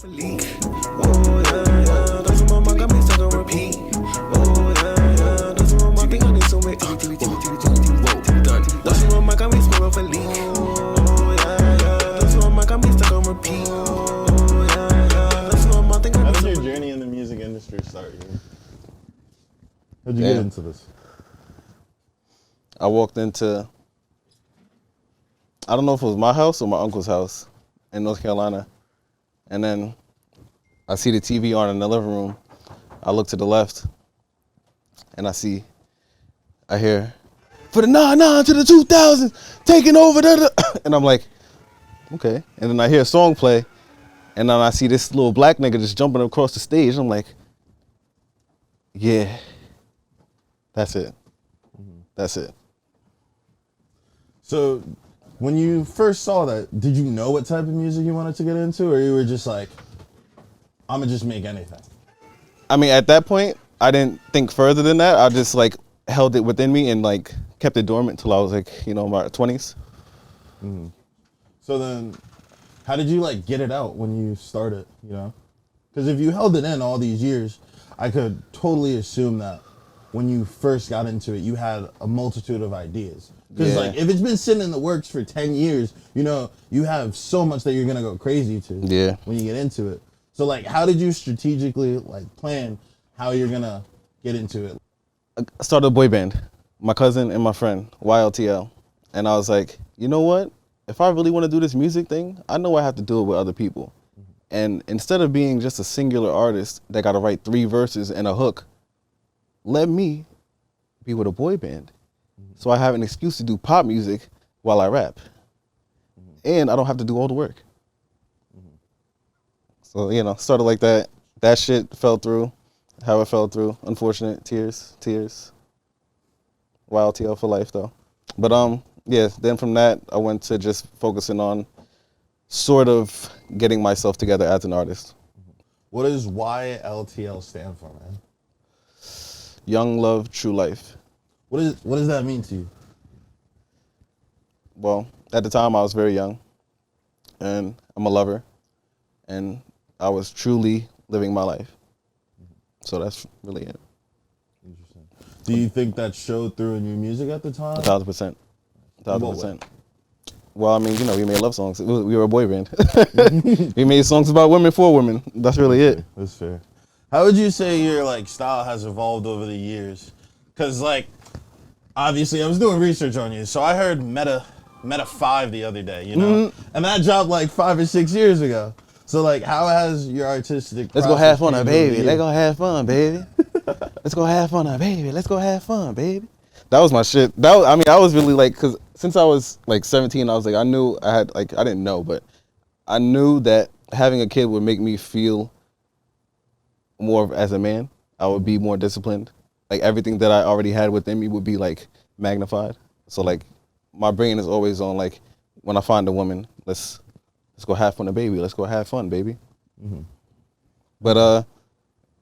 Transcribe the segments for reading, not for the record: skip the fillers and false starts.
Oh yeah, yeah, that's what my mind got me stuck on repeat. Oh yeah, yeah, that's what my think I need to make. That's what my mind got me stuck on leak. Oh yeah, yeah, that's what my mind got me stuck on repeat. Oh yeah, yeah, that's what my think I How need did to your journey in the music industry start? How'd you get into this? I walked into, I don't know if it was my house or my uncle's house in North Carolina. And then I see the TV on in the living room. I look to the left and I hear, for the 99 to the 2000s, taking over the, and I'm like, okay. And then I hear a song play and then I see this little black nigga just jumping across the stage. I'm like, yeah, that's it. That's it. So, when you first saw that, did you know what type of music you wanted to get into, or you were just like, I'm gonna just make anything? I mean, at that point, I didn't think further than that. I just like held it within me and like kept it dormant till I was like, in my 20s. Mm-hmm. So then, how did you like get it out when you started, Because if you held it in all these years, I could totally assume that when you first got into it, you had a multitude of ideas. Because like, if it's been sitting in the works for 10 years, you have so much that you're gonna go crazy to when you get into it. So like, how did you strategically like plan how you're gonna get into it? I started a boy band, my cousin and my friend, YLTL. And I was like, you know what? If I really want to do this music thing, I know I have to do it with other people. And instead of being just a singular artist that got to write 3 verses and a hook, let me be with a boy band. So I have an excuse to do pop music while I rap. And I don't have to do all the work. So, started like that. That shit fell through, how it fell through. Unfortunate, tears. YLTL for life, though. But, then from that, I went to just focusing on sort of getting myself together as an artist. What does YLTL stand for, man? Young Love, True Life. What does that mean to you? Well, at the time I was very young, and I'm a lover, and I was truly living my life. So that's really it. Interesting. Do you think that showed through in your music at the time? 1,000%. 1,000%. Well, I mean, we made love songs. We were a boy band. We made songs about women for women. That's really it. That's fair. How would you say your like style has evolved over the years? Cause like, obviously I was doing research on you, so I heard Meta 5 the other day, and that dropped like 5 or 6 years ago. So like, how has your artistic Let's go have fun, baby. Let's go have fun, baby. Let's go have fun, baby. Let's go have fun, baby. That was my shit. I was really like, cause since I was like 17, I was like, I knew I had like, I didn't know, but I knew that having a kid would make me feel more as a man. I would be more disciplined. Like everything that I already had within me would be like magnified. So like my brain is always on like, when I find a woman, let's go have fun, baby. Let's go have fun, baby. Mm-hmm. But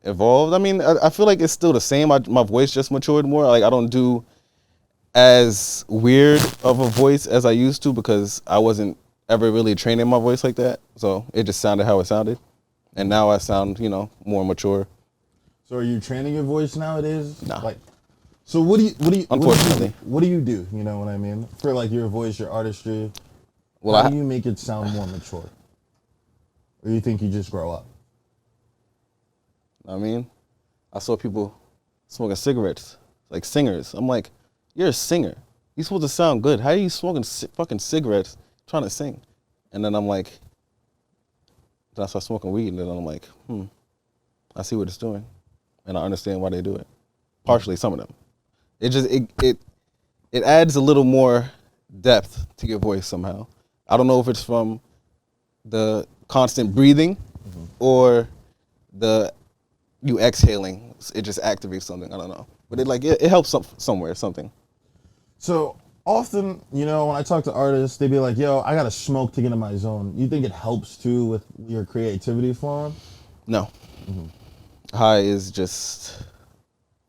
evolved. I mean, I feel like it's still the same. My voice just matured more. Like I don't do as weird of a voice as I used to because I wasn't ever really training my voice like that. So it just sounded how it sounded. And now I sound, more mature. So are you training your voice nowadays? Nah. Like, so what do you? Unfortunately. What do you do? You know what I mean? For like your voice, your artistry. Well, how do you make it sound more mature? Or you think you just grow up? I mean, I saw people smoking cigarettes, like singers. I'm like, you're a singer. You're supposed to sound good. How are you smoking fucking cigarettes trying to sing? And then I'm like, then I start smoking weed, and then I'm like, I see what it's doing, and I understand why they do it. Partially, some of them. It just it adds a little more depth to your voice somehow. I don't know if it's from the constant breathing or you exhaling. It just activates something. I don't know, but it helps somewhere, something. So often, when I talk to artists, they be like, yo, I gotta smoke to get in my zone. You think it helps too with your creativity flowing? No. High is just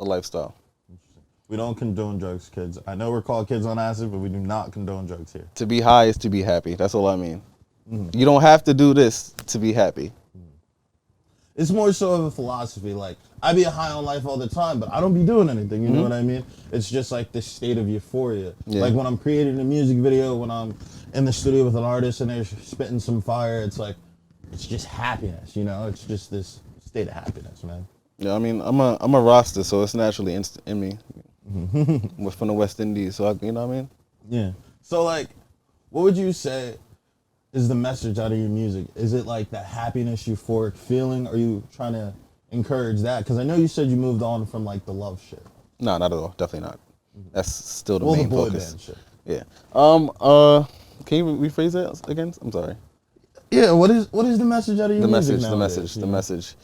a lifestyle. We don't condone drugs, kids. I know we're called Kids on Acid, but we do not condone drugs here. To be high is to be happy. That's all I mean. You don't have to do this to be happy. It's more so of a philosophy. Like, I be high on life all the time, but I don't be doing anything. You know what I mean? It's just like this state of euphoria. Yeah. Like when I'm creating a music video, when I'm in the studio with an artist and they're spitting some fire, it's like, it's just happiness, you know? It's just this state of happiness, man. Yeah, I mean, I'm a roster, so it's naturally in me. We're from the West Indies, so you know what I mean? Yeah. So, like, what would you say is the message out of your music? Is it like that happiness, euphoric feeling? Are you trying to encourage that? Because I know you said you moved on from like the love shit. No, not at all. Definitely not. That's still the Well, main the boy focus. band shit. Yeah. Can you rephrase that again? I'm sorry. Yeah. What is the message out of your music nowadays, The you know? message.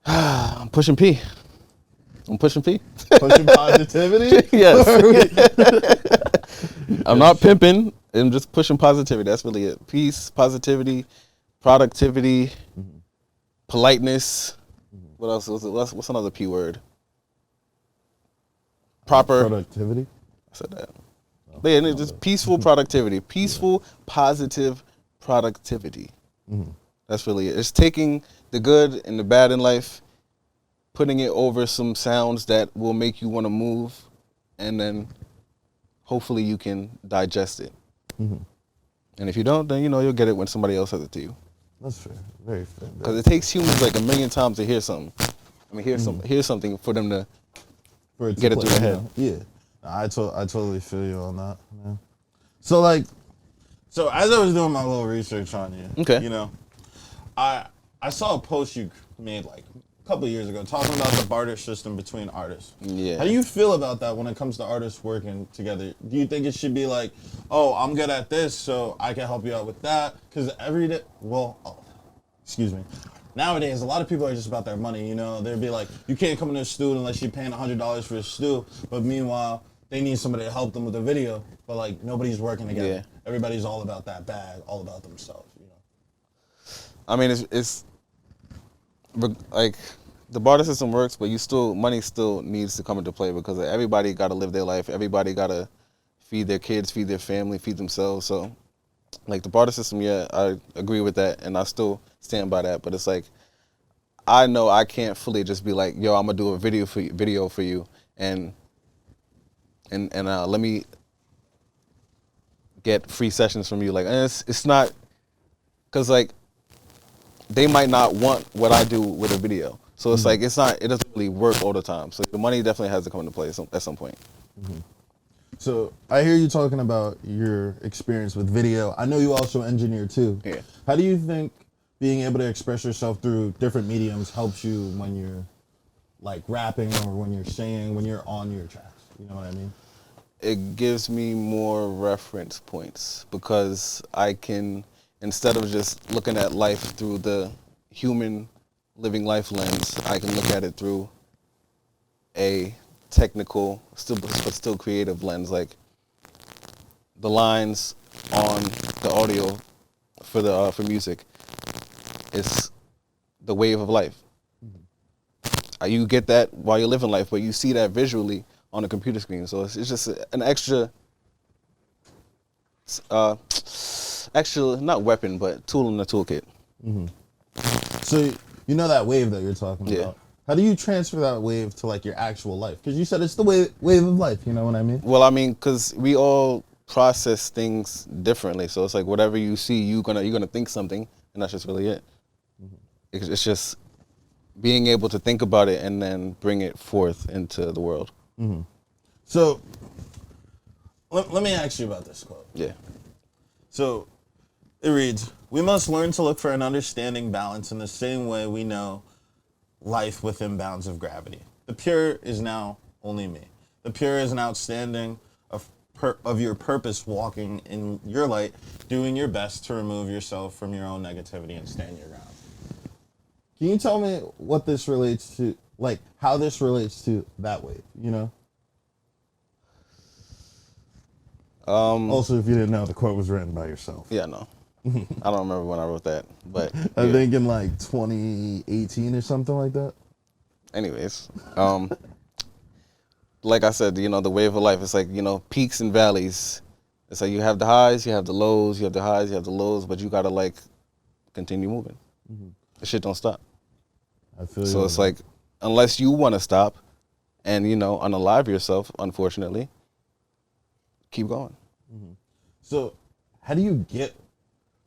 I'm pushing P. Pushing positivity. Yes. I'm not pimping. I'm just pushing positivity. That's really it. Peace, positivity, productivity, politeness. What else was it? What's another P word? Proper. Productivity. I said that. But yeah, it's just peaceful productivity. Peaceful, positive productivity. That's really it. It's taking the good and the bad in life, putting it over some sounds that will make you want to move, and then hopefully you can digest it. And if you don't, then you'll get it when somebody else says it to you. That's fair. Very fair. Because it takes humans like a million times to hear something. I mean, hear something for them to For it to get it click, through their you head. know? Yeah. I totally feel you on that, man. So so as I was doing my little research on you, Okay. you know, I saw a post you made like a couple of years ago talking about the barter system between artists. Yeah. How do you feel about that when it comes to artists working together? Do you think it should be like, oh, I'm good at this, so I can help you out with that? Because excuse me. Nowadays, a lot of people are just about their money, you know? They'd be like, you can't come into a stew unless you're paying $100 for a stew. But meanwhile, they need somebody to help them with a video. But, like, nobody's working together. Yeah. Everybody's all about that bag, all about themselves, you know? I mean, it's like the barter system works, but money still needs to come into play because everybody got to live their life. Everybody got to feed their kids, feed their family, feed themselves. So, like the barter system, yeah, I agree with that, and I still stand by that. But it's like, I know I can't fully just be like, yo, I'm gonna do a video for you, and let me get free sessions from you. Like, and it's not, cause like they might not want what I do with a video. So it's like, it doesn't really work all the time. So the money definitely has to come into play at some point. So I hear you talking about your experience with video. I know you also engineer too. Yeah. How do you think being able to express yourself through different mediums helps you when you're like rapping or when you're singing, when you're on your tracks? You know what I mean? It gives me more reference points because I can, instead of just looking at life through the human living life lens, I can look at it through a technical, but still creative lens. Like the lines on the audio for music, it's the wave of life. You get that while you're living life, but you see that visually on a computer screen. So it's just an extra, not weapon, but tool in the toolkit. So you know that wave that you're talking Yeah. about. How do you transfer that wave to like your actual life? Because you said it's the wave of life. You know what I mean? Well, I mean, because we all process things differently. So it's like whatever you see, you're gonna think something, and that's just really it. It's just being able to think about it and then bring it forth into the world. So let me ask you about this quote. Yeah. So it reads, "We must learn to look for an understanding balance in the same way we know life within bounds of gravity. The pure is now only me. The pure is an outstanding of your purpose, walking in your light, doing your best to remove yourself from your own negativity and stand your ground." Can you tell me what this relates to, like how this relates to that wave, you know? Also, if you didn't know, the quote was written by yourself. Yeah, no. I don't remember when I wrote that, but I yeah. think in like 2018 or something like that. Anyways, like I said, the wave of life, it's like, peaks and valleys. It's like you have the highs, you have the lows, you have the highs, you have the lows, but you gotta like continue moving. the shit don't stop. I feel So you. it's like, unless you want to stop and, unalive yourself, unfortunately, keep going. So, how do you get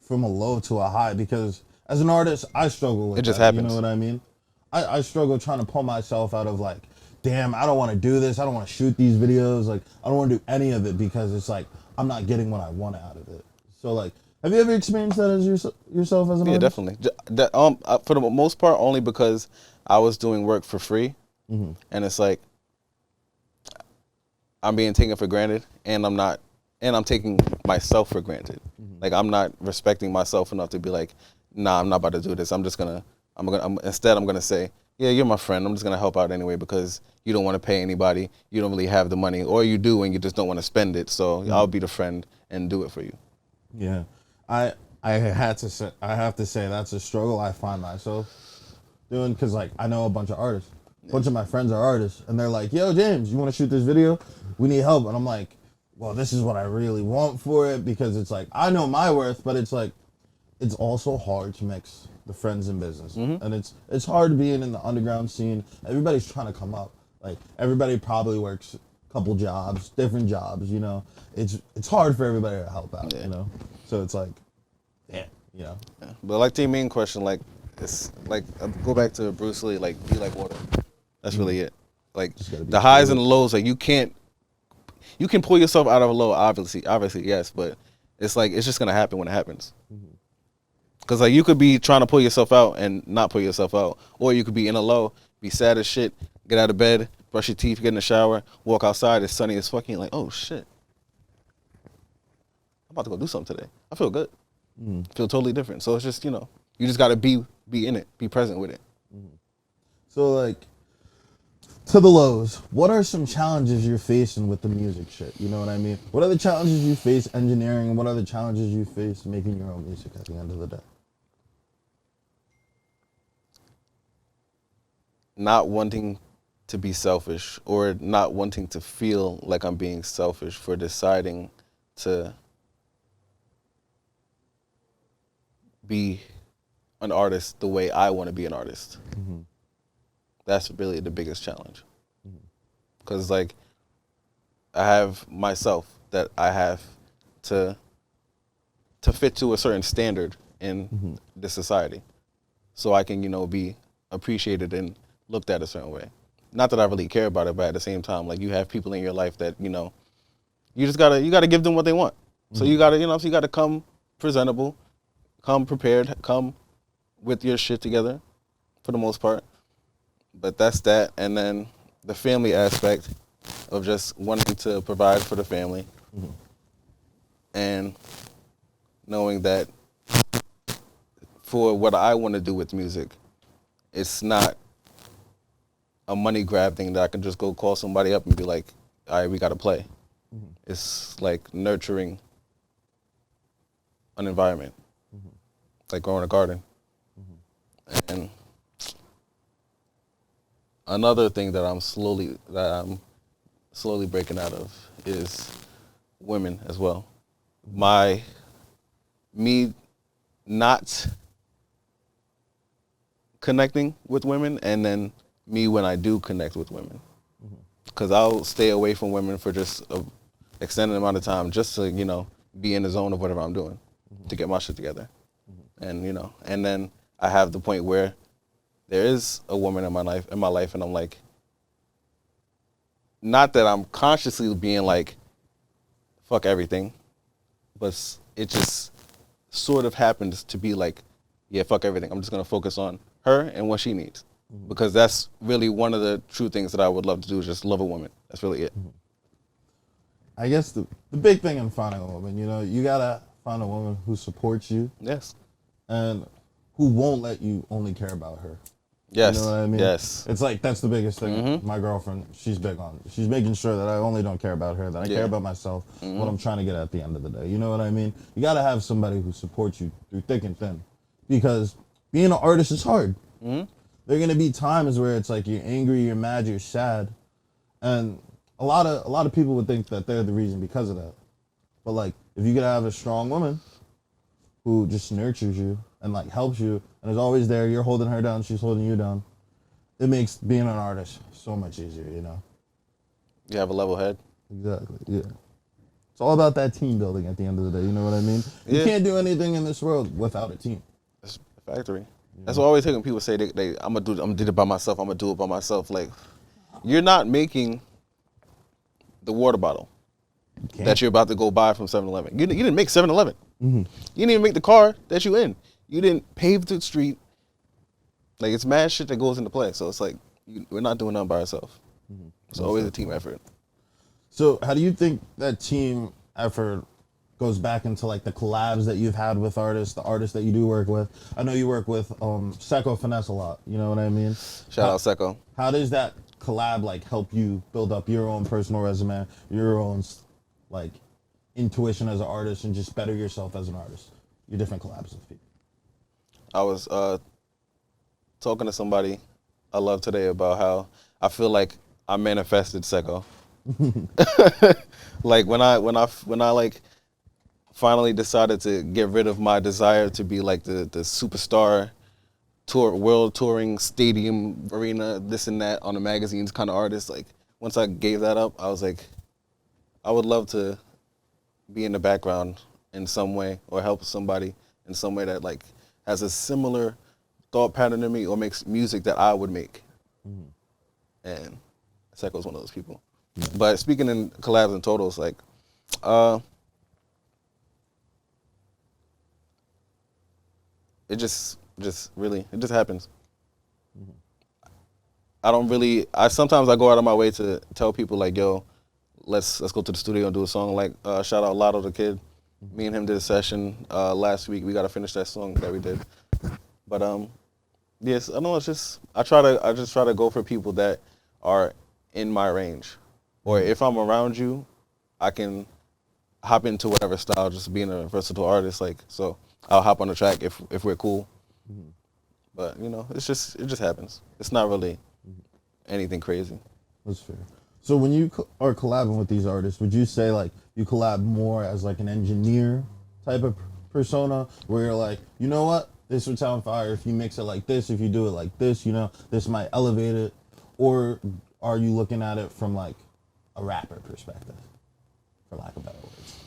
from a low to a high? Because as an artist, I struggle with It just that, You happens. know what I mean? I struggle trying to pull myself out of like, damn, I don't want to do this. I don't want to shoot these videos. Like, I don't want to do any of it because it's like I'm not getting what I want out of it. So, like, have you ever experienced that as yourself as an Yeah, artist? definitely. For the most part, only because I was doing work for free, and it's like I'm being taken for granted, and I'm taking myself for granted. Like I'm not respecting myself enough to be like, nah, I'm not about to do this. Instead I'm gonna say, yeah, you're my friend. I'm just gonna help out anyway because you don't want to pay anybody. You don't really have the money, or you do and you just don't want to spend it. So I'll be the friend and do it for you. Yeah, I have to say that's a struggle I find myself doing because like I know a bunch of artists, a bunch of my friends are artists, and they're like, "Yo, James, you want to shoot this video? We need help." And I'm like, "Well, this is what I really want for it because it's like I know my worth, but it's like it's also hard to mix the friends and business, and it's hard being in the underground scene. Everybody's trying to come up. Like everybody probably works a couple jobs, different jobs. It's hard for everybody to help out. Yeah. So it's like, yeah. Yeah. But like to your main question, like it's like go back to Bruce Lee, like be like water. That's really it. Like gotta be the highs fluid. and the lows, like you can pull yourself out of a low, obviously yes, but it's like it's just gonna happen when it happens. Cause like you could be trying to pull yourself out and not pull yourself out, or you could be in a low, be sad as shit, get out of bed, brush your teeth, get in the shower, walk outside, it's sunny as fucking, like oh shit, I'm about to go do something today. I feel good. Feel totally different. So it's just you just gotta be in it, be present with it. So like, to the lows, what are some challenges you're facing with the music shit? You know what I mean? What are the challenges you face engineering, and what are the challenges you face making your own music at the end of the day? Not wanting to be selfish or not wanting to feel like I'm being selfish for deciding to be an artist the way I want to be an artist. That's really the biggest challenge. Because like I have myself that I have to fit to a certain standard in this society so I can, be appreciated and looked at a certain way. Not that I really care about it, but at the same time, like you have people in your life that, you just gotta give them what they want. So you gotta come presentable, come prepared, come with your shit together for the most part. But that's that. And then the family aspect of just wanting to provide for the family and knowing that for what I want to do with music, it's not a money grab thing that I can just go call somebody up and be like, all right, we got to play. It's like nurturing an environment, like growing a garden. And another thing that I'm slowly breaking out of is women as well. Me not connecting with women, and then me when I do connect with women. Because I'll stay away from women for just an extended amount of time just to, be in the zone of whatever I'm doing to get my shit together. And, and then I have the point where there is a woman in my life, and I'm like, not that I'm consciously being like, fuck everything, but it just sort of happens to be like, yeah, fuck everything. I'm just gonna focus on her and what she needs, because that's really one of the true things that I would love to do is just love a woman. That's really it. I guess the big thing in finding a woman, you gotta find a woman who supports you Yes. and who won't let you only care about her. Yes. You know what I mean? Yes. It's like, that's the biggest thing. My girlfriend, she's making sure that I only don't care about her, that I care about myself, what I'm trying to get at the end of the day. You know what I mean? You got to have somebody who supports you through thick and thin, because being an artist is hard. There are going to be times where it's like you're angry, you're mad, you're sad. And a lot of people would think that they're the reason because of that. But like, if you could have a strong woman who just nurtures you and like helps you and is always there. You're holding her down, she's holding you down. It makes being an artist so much easier, you know? You have a level head. Exactly, yeah. It's all about that team building at the end of the day, you know what I mean? You Yeah. can't do anything in this world without a team. It's a factory. That's what I always hear when people say I'm gonna do it by myself. I'm gonna do it by myself. Like, you're not making the water bottle Can't. that you're about to go buy from 7-Eleven. You didn't make 7-Eleven. Mm-hmm. You didn't even make the car that you in. You didn't pave the street. Like, it's mad shit that goes into play. So it's like we're not doing nothing by ourselves. Mm-hmm. It's always a team effort. So how do you think that team effort goes back into like the collabs that you've had with artists, the artists that you do work with? I know you work with Secco Finesse a lot, you know what I mean? Shout out Secco. How does that collab like help you build up your own personal resume, your own like intuition as an artist, and just better yourself as an artist? Your different collabs with people. I was talking to somebody I love today about how I feel like I manifested Secco. Like when I like finally decided to get rid of my desire to be like the superstar world touring stadium arena, this and that on the magazines kind of artist. Like once I gave that up, I was like, I would love to be in the background in some way or help somebody in some way that like has a similar thought pattern to me or makes music that I would make. And Secco's one of those people. But speaking in collabs and totals, like, it just happens. Sometimes I go out of my way to tell people like, yo, let's go to the studio and do a song. Like, shout out Lotto the Kid. Me and him did a session last week. We got to finish that song that we did. But yes, I know I just try to go for people that are in my range. Or if I'm around you, I can hop into whatever style, just being a versatile artist. Like, so I'll hop on the track if we're cool. But you know, it just happens. It's not really anything crazy. That's fair. So when you are collabing with these artists, would you say like you collab more as like an engineer type of persona, where you're like, you know what, this would sound fire if you mix it like this, if you do it like this, you know, this might elevate it? Or are you looking at it from like a rapper perspective, for lack of better words?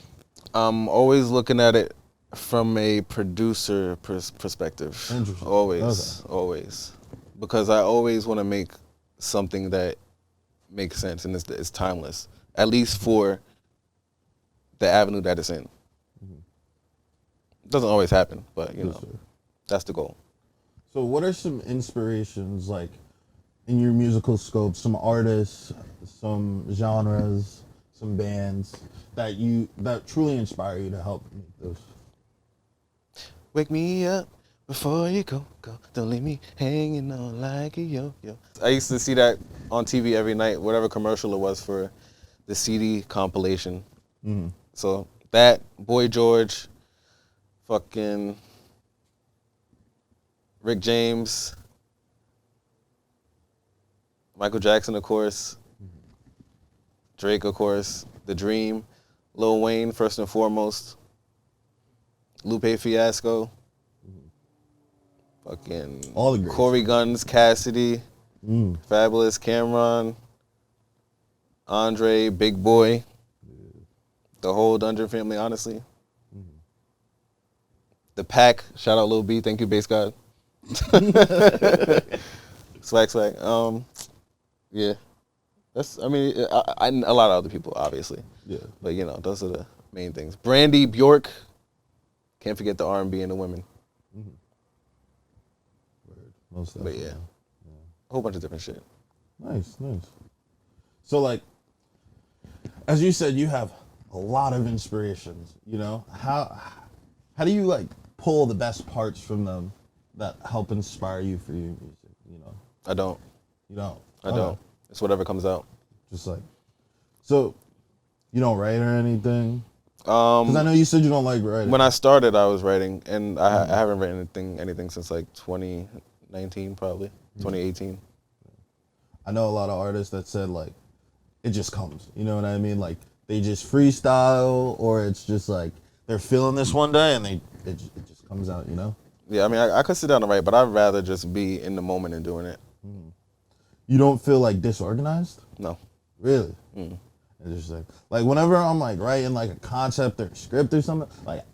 I'm always looking at it from a producer perspective. Interesting. Always. Because I always want to make something that makes sense and it's timeless, at least for the avenue that it's in. It doesn't always happen, but you know, that's the goal. So what are some inspirations like in your musical scope, some artists, some genres, some bands that truly inspire you to help make those? Wake me up before you go. Don't leave me hanging on like a yo-yo. I used to see that on TV every night, whatever commercial it was for the CD compilation. So that, Boy George, fucking Rick James, Michael Jackson, of course, Drake, of course, The Dream, Lil Wayne, first and foremost, Lupe Fiasco, fucking all the greats. Corey Guns, Cassidy, Fabulous, Cameron, Andre, Big Boy, the whole Dungeon family, honestly. The Pack, shout out Lil B, thank you, Bass God. Swag. Yeah. I a lot of other people, obviously. Yeah. But, you know, those are the main things. Brandy, Bjork, can't forget the R&B and the women. Most But, yeah, a whole bunch of different shit. Nice. So, like, as you said, you have a lot of inspirations, you know? How do you, like, pull the best parts from them that help inspire you for your music, you know? I don't. You don't? I don't. It's whatever comes out. Just like, so you don't write or anything? Because I know you said you don't like writing. When I started, I was writing, and I haven't written anything since like 2019, probably 2018. I know a lot of artists that said like, it just comes. You know what I mean? Like they just freestyle, or it's just like they're feeling this one day and it just comes out. You know? Yeah, I mean, I could sit down and write, but I'd rather just be in the moment and doing it. You don't feel like disorganized? No. Really? Interesting. Like whenever I'm like writing like a concept or a script or something, like,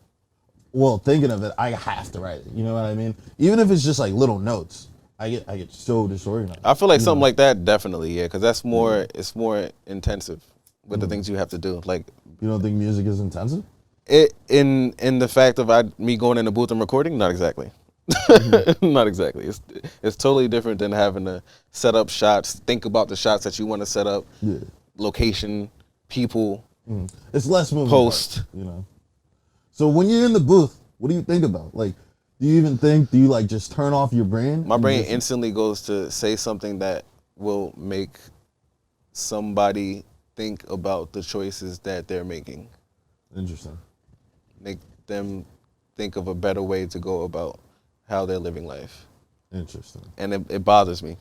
well, thinking of it, I have to write it. You know what I mean? Even if it's just like little notes, I get so disorganized. I feel like something like that definitely, yeah, because that's more, it's more intensive with the things you have to do. Like, You don't think music is intensive? it in the fact of me going in the booth and recording, not exactly. Not exactly. It's totally different than having to set up shots, think about the shots that you want to set up, location, people, It's less moving post. parts, you know. So when you're in the booth, what do you think about? Like, do you like just turn off your brain? My and brain just- instantly goes to say something that will make somebody think about the choices that they're making. Interesting. Make them think of a better way to go about how they're living life. Interesting. And it bothers me.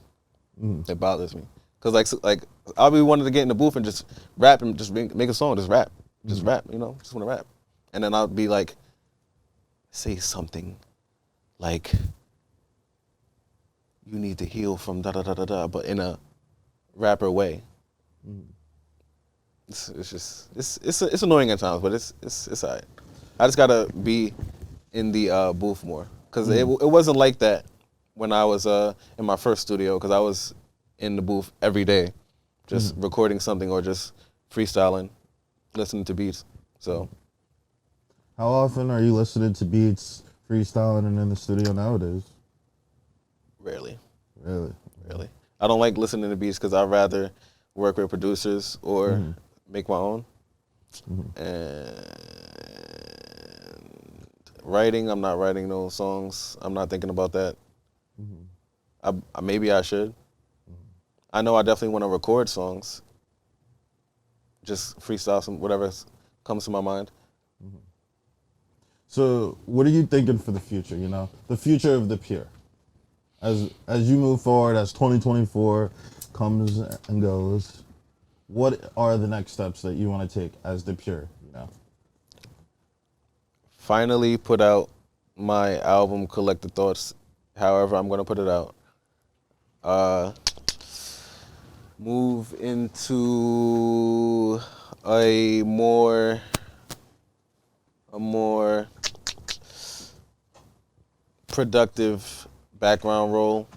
It bothers me. Because like I'll be wanting to get in the booth and just rap and just make a song, just rap. Just rap, you know, just want to rap. And then I'll be like, say something like, you need to heal from da-da-da-da-da, but in a rapper way. It's annoying at times, but it's all right. I just gotta be in the booth more, because it wasn't like that when I was in my first studio, because I was in the booth every day, just recording something or just freestyling, listening to beats. So How often are you listening to beats, freestyling, and in the studio nowadays? rarely. Really? I don't like listening to beats because I'd rather work with producers or make my own. And writing, I'm not writing no songs. I'm not thinking about that. Maybe I should. I know I definitely want to record songs. Just freestyle some whatever comes to my mind. So what are you thinking for the future, you know? The future of The Pure. As you move forward, as 2024 comes and goes, what are the next steps that you want to take as The Pure, you know? Finally put out my album, Collected Thoughts, however I'm going to put it out. Move into a more productive background role,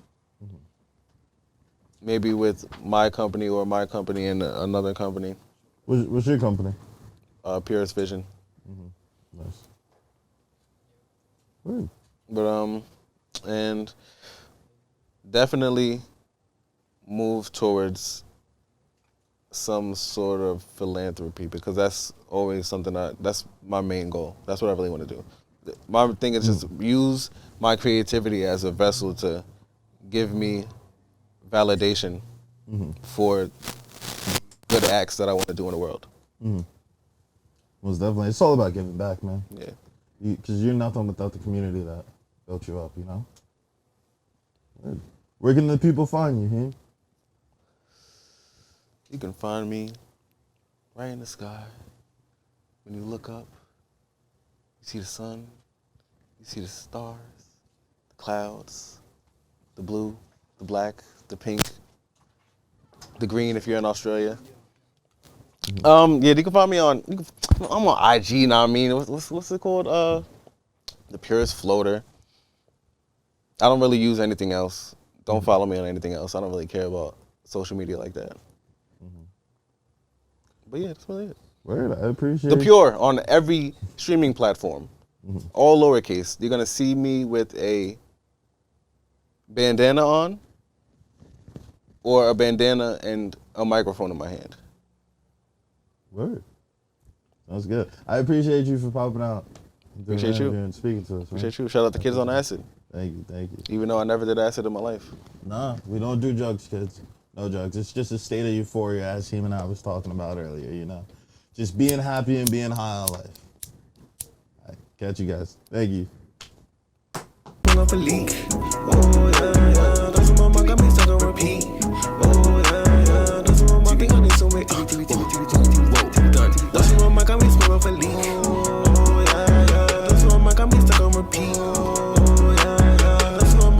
maybe with my company or my company and another company, What's your company? Purest Vision. Nice. Word. But and definitely move towards some sort of philanthropy, because that's always something that's my main goal. That's what I really want to do. My thing is just use my creativity as a vessel to give me validation for good acts that I want to do in the world. Most definitely. It's all about giving back, man. Yeah. Because you're nothing without the community that built you up, you know? Word. Where can the people find you, Heem? You can find me right in the sky. When you look up, you see the sun, you see the stars, the clouds, the blue, the black, the pink, the green if you're in Australia. Yeah, you can find me on, I'm on IG now, I mean, what's it called? The Purest Floater. I don't really use anything else. Don't follow me on anything else. I don't really care about social media like that. But yeah, that's really it. Word, I appreciate The Pure on every streaming platform, all lowercase. You're gonna see me with a bandana on, or a bandana and a microphone in my hand. Word. Sounds good. I appreciate you for popping out. doing Appreciate the you. interview and speaking to us, man. Appreciate you. Shout out to Kids on Acid, Thank you. even though I never did acid in my life. Nah, we don't do drugs, kids. No drugs. It's just a state of euphoria, as him and I was talking about earlier, you know? Just being happy and being high on life. All right, catch you guys. Thank you. Off a leak.